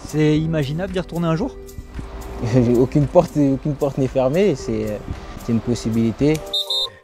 C'est imaginable d'y retourner un jour? Aucune porte n'est fermée, c'est une possibilité.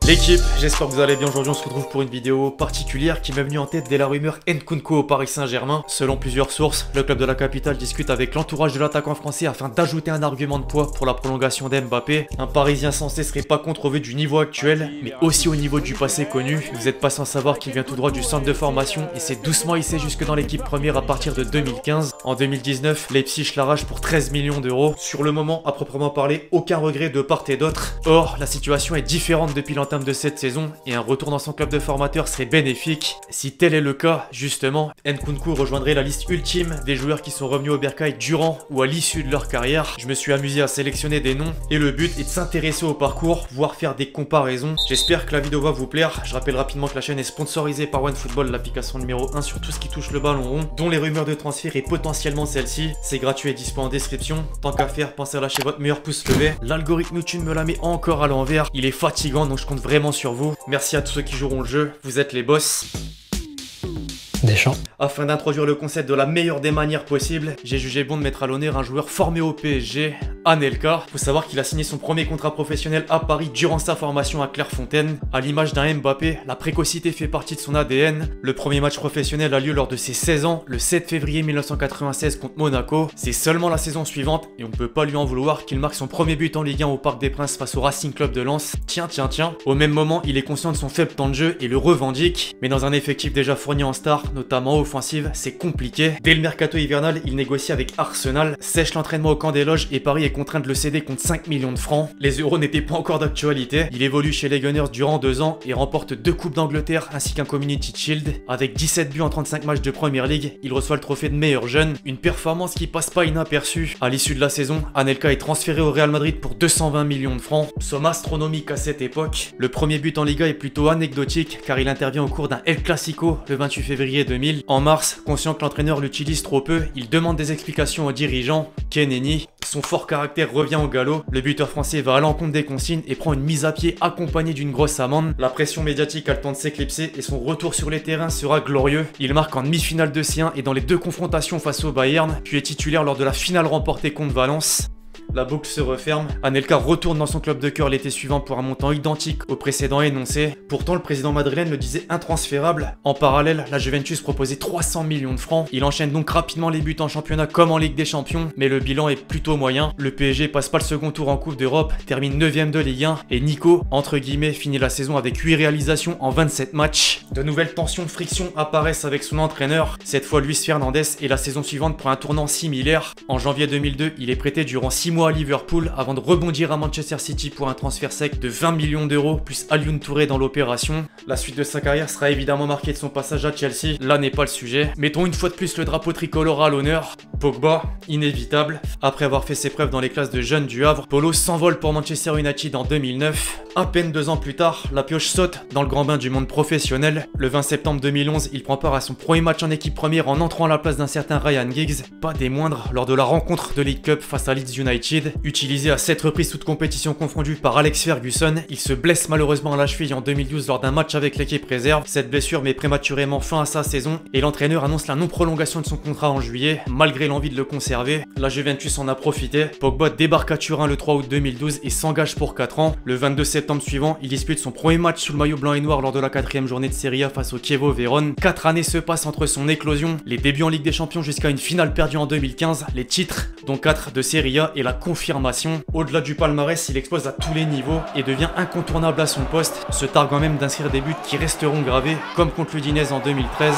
L'équipe, j'espère que vous allez bien. Aujourd'hui on se retrouve pour une vidéo particulière qui m'est venue en tête dès la rumeur Nkunku au Paris Saint-Germain. Selon plusieurs sources, le club de la capitale discute avec l'entourage de l'attaquant français afin d'ajouter un argument de poids pour la prolongation d'Mbappé. Un Parisien censé serait pas contre au vu du niveau actuel, mais aussi au niveau du passé connu. Vous n'êtes pas sans savoir qu'il vient tout droit du centre de formation et s'est doucement hissé jusque dans l'équipe première à partir de 2015. En 2019, Leipzig l'arrache pour 13 millions d'euros. Sur le moment, à proprement parler, aucun regret de part et d'autre. Or, la situation est différente depuis l'entame de cette saison et un retour dans son club de formateur serait bénéfique. Si tel est le cas, justement, Nkunku rejoindrait la liste ultime des joueurs qui sont revenus au Bercail durant ou à l'issue de leur carrière. Je me suis amusé à sélectionner des noms et le but est de s'intéresser au parcours, voire faire des comparaisons. J'espère que la vidéo va vous plaire. Je rappelle rapidement que la chaîne est sponsorisée par OneFootball, l'application numéro 1 sur tout ce qui touche le ballon rond, dont les rumeurs de transfert et potentiellement celle-ci. C'est gratuit et dispo en description. Tant qu'à faire, pensez à lâcher votre meilleur pouce levé. L'algorithme YouTube me la met encore à l'envers. Il est fatigant donc je compte vraiment sur vous. Merci à tous ceux qui joueront le jeu, vous êtes les boss. Deschamps. Afin d'introduire le concept de la meilleure des manières possibles, j'ai jugé bon de mettre à l'honneur un joueur formé au PSG, Anelka. Faut savoir qu'il a signé son premier contrat professionnel à Paris durant sa formation à Clairefontaine. À l'image d'un Mbappé, la précocité fait partie de son ADN. Le premier match professionnel a lieu lors de ses 16 ans, le 7 février 1996 contre Monaco. C'est seulement la saison suivante, et on ne peut pas lui en vouloir, qu'il marque son premier but en Ligue 1 au Parc des Princes face au Racing Club de Lens. Tiens. Au même moment, il est conscient de son faible temps de jeu et le revendique. Mais dans un effectif déjà fourni en stars, notamment offensive, c'est compliqué. Dès le mercato hivernal, il négocie avec Arsenal, sèche l'entraînement au camp des loges et Paris est contraint de le céder contre 5 millions de francs. Les euros n'étaient pas encore d'actualité. Il évolue chez les Gunners durant 2 ans et remporte 2 coupes d'Angleterre ainsi qu'un Community Shield. Avec 17 buts en 35 matchs de Premier League, il reçoit le trophée de meilleur jeune. Une performance qui passe pas inaperçue. À l'issue de la saison, Anelka est transféré au Real Madrid pour 220 millions de francs, somme astronomique à cette époque. Le premier but en Liga est plutôt anecdotique car il intervient au cours d'un El Clasico le 28 février 2000. En mars, conscient que l'entraîneur l'utilise trop peu, il demande des explications aux dirigeants. Keneni. Son fort caractère revient au galop, le buteur français va à l'encontre des consignes et prend une mise à pied accompagnée d'une grosse amende. La pression médiatique a le temps de s'éclipser et son retour sur les terrains sera glorieux. Il marque en demi-finale de C1 et dans les 2 confrontations face au Bayern, puis est titulaire lors de la finale remportée contre Valence. La boucle se referme, Anelka retourne dans son club de cœur l'été suivant pour un montant identique au précédent énoncé. Pourtant, le président madrilène le disait intransférable. En parallèle, la Juventus proposait 300 millions de francs. Il enchaîne donc rapidement les buts en championnat comme en Ligue des Champions, mais le bilan est plutôt moyen. Le PSG passe pas le second tour en Coupe d'Europe, termine 9ème de Ligue 1 et Nico, entre guillemets, finit la saison avec 8 réalisations en 27 matchs. De nouvelles tensions, frictions apparaissent avec son entraîneur, cette fois Luis Fernandez, et la saison suivante prend un tournant similaire. En janvier 2002, il est prêté durant 6 mois à Liverpool avant de rebondir à Manchester City pour un transfert sec de 20 millions d'euros plus Alioune Touré dans l'opération. La suite de sa carrière sera évidemment marquée de son passage à Chelsea, là n'est pas le sujet. Mettons une fois de plus le drapeau tricolore à l'honneur. Pogba, inévitable. Après avoir fait ses preuves dans les classes de jeunes du Havre, Polo s'envole pour Manchester United en 2009. À peine 2 ans plus tard, la pioche saute dans le grand bain du monde professionnel. Le 20 septembre 2011, il prend part à son premier match en équipe première en entrant à la place d'un certain Ryan Giggs, pas des moindres, lors de la rencontre de League Cup face à Leeds United. Utilisé à 7 reprises toutes compétitions confondues par Alex Ferguson, il se blesse malheureusement à la cheville en 2012 lors d'un match avec l'équipe réserve. Cette blessure met prématurément fin à sa saison et l'entraîneur annonce la non-prolongation de son contrat en juillet, malgré l'envie de le conserver. La Juventus en a profité. Pogba débarque à Turin le 3 août 2012 et s'engage pour 4 ans. Le 22 septembre suivant, il dispute son premier match sous le maillot blanc et noir lors de la 4ème journée de Serie A face au Chievo Vérone. 4 années se passent entre son éclosion, les débuts en Ligue des Champions jusqu'à une finale perdue en 2015, les titres, dont 4 de Serie A et la confirmation. Au-delà du palmarès, il explose à tous les niveaux et devient incontournable à son poste, se targuant même d'inscrire des buts qui resteront gravés, comme contre l'Udinese en 2013.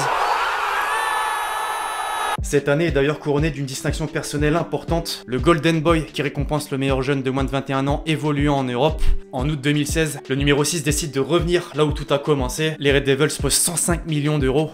Cette année est d'ailleurs couronnée d'une distinction personnelle importante, le Golden Boy qui récompense le meilleur jeune de moins de 21 ans évoluant en Europe. En août 2016, le numéro 6 décide de revenir là où tout a commencé. Les Red Devils posent 105 millions d'euros,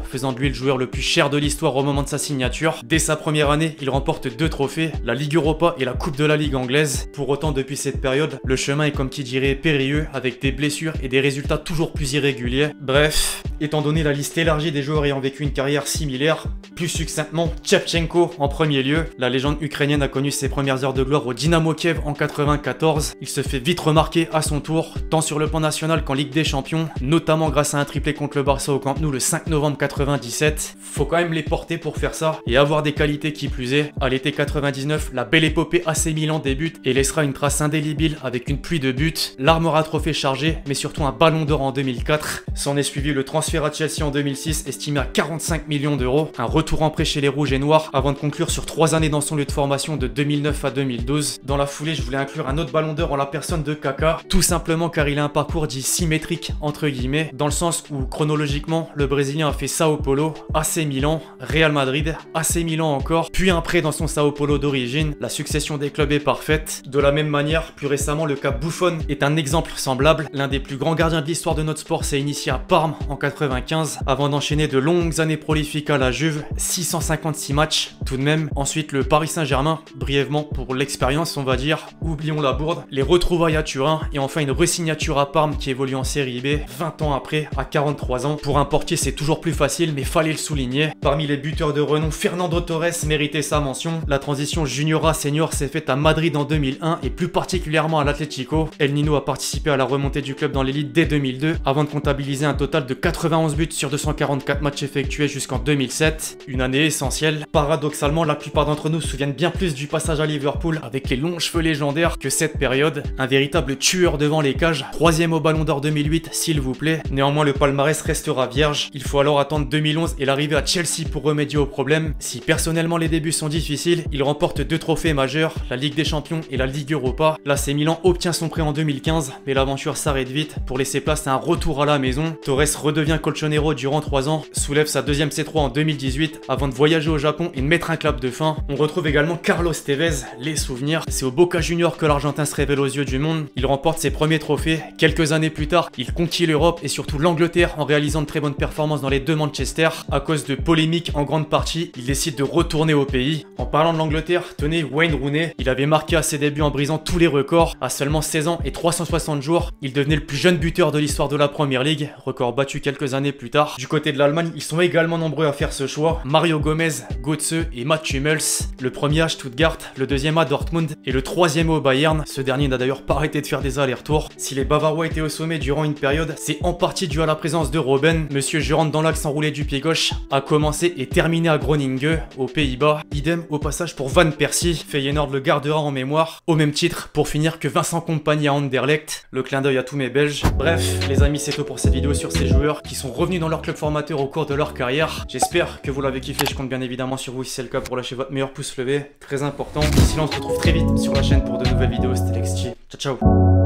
faisant de lui le joueur le plus cher de l'histoire au moment de sa signature. Dès sa première année, il remporte 2 trophées, la Ligue Europa et la Coupe de la Ligue anglaise. Pour autant, depuis cette période, le chemin est comme qui dirait périlleux, avec des blessures et des résultats toujours plus irréguliers. Bref, étant donné la liste élargie des joueurs ayant vécu une carrière similaire. Plus succinctement, Shevchenko en premier lieu. La légende ukrainienne a connu ses premières heures de gloire au Dynamo Kiev en 94. Il se fait vite remarquer à son tour, tant sur le plan national qu'en Ligue des Champions, notamment grâce à un triplé contre le Barça au Camp Nou le 5 novembre 97. Faut quand même les porter pour faire ça et avoir des qualités qui plus est. À l'été 99, la belle épopée AC Milan débute et laissera une trace indélébile avec une pluie de buts, l'armoire à trophées chargée, mais surtout un ballon d'or en 2004. S'en est suivi le transfert à Chelsea en 2006, estimé à 45 millions d'euros, un retour en prêt chez les Rouges et Noirs avant de conclure sur 3 années dans son lieu de formation de 2009 à 2012. Dans la foulée, je voulais inclure un autre ballon d'or en la personne de Kaka, tout simplement car il a un parcours dit symétrique entre guillemets, dans le sens où chronologiquement, le Brésilien a fait Sao Paulo, AC Milan, Real Madrid, AC Milan encore, puis un prêt dans son Sao Paulo d'origine. La succession des clubs est parfaite. De la même manière, plus récemment, le cas Buffon est un exemple semblable. L'un des plus grands gardiens de l'histoire de notre sport s'est initié à Parme en 95, avant d'enchaîner de longues années prolifiques à la Juve, 656 matchs tout de même. Ensuite, le Paris Saint-Germain, brièvement pour l'expérience on va dire, oublions la bourde, les retrouvailles à Turin, et enfin une resignature à Parme qui évolue en Série B 20 ans après, à 43 ans. Pour un portier c'est toujours plus facile, mais fallait le souligner. Parmi les buteurs de renom, Fernando Torres méritait sa mention. La transition junior-senior s'est faite à Madrid en 2001 et plus particulièrement à l'Atlético. El Nino a participé à la remontée du club dans l'élite dès 2002 avant de comptabiliser un total de 91 buts sur 244 matchs effectués jusqu'en 2007. Une année essentielle. Paradoxalement, la plupart d'entre nous se souviennent bien plus du passage à Liverpool avec les longs cheveux légendaires que cette période. Un véritable tueur devant les cages. 3e au Ballon d'Or 2008 s'il vous plaît. Néanmoins le palmarès restera vierge. Il faut alors attendre 2011 et l'arrivée à Chelsea pour remédier au problème. Si personnellement les débuts sont difficiles, il remporte 2 trophées majeurs, la Ligue des Champions et la Ligue Europa. L'AC Milan obtient son prêt en 2015, mais l'aventure s'arrête vite pour laisser place à un retour à la maison. Torres redevient colchonero durant 3 ans, soulève sa 2e C3 en 2018 avant de voyager au Japon et de mettre un clap de fin. On retrouve également Carlos Tevez, les souvenirs. C'est au Boca Juniors que l'Argentin se révèle aux yeux du monde. Il remporte ses premiers trophées. Quelques années plus tard, il conquiert l'Europe et surtout l'Angleterre en réalisant de très bonnes performances dans les 2 Manchester. À cause de polémiques en grande partie, il décide de retourner au pays. En parlant de l'Angleterre, tenez Wayne Rooney. Il avait marqué à ses débuts en brisant tous les records. À seulement 16 ans et 360 jours, il devenait le plus jeune buteur de l'histoire de la Premier League, record battu quelques années plus tard. Du côté de l'Allemagne, ils sont également nombreux à faire ce choix. Mario Gomez, Götze et Mats Hummels. Le premier à Stuttgart, le deuxième à Dortmund et le troisième au Bayern. Ce dernier n'a d'ailleurs pas arrêté de faire des allers-retours. Si les Bavarois étaient au sommet durant une période, c'est en partie dû à la présence de Robben. Monsieur je rentre dans l'axe enroulé du pied gauche, a commencé et terminé à Groningen, aux Pays-Bas. Idem au passage pour Van Persie. Feyenoord le gardera en mémoire. Au même titre, pour finir, que Vincent Kompany à Anderlecht. Le clin d'œil à tous mes Belges. Bref, les amis, c'est tout pour cette vidéo sur ces joueurs qui sont revenus dans leur club formateur au cours de leur carrière. J'espère que vous l'avez kiffé. Je compte bien évidemment sur vous si c'est le cas pour lâcher votre meilleur pouce levé. Très important. Sinon, on se retrouve très vite sur la chaîne pour de nouvelles vidéos. C'était Lexchi. Ciao, ciao.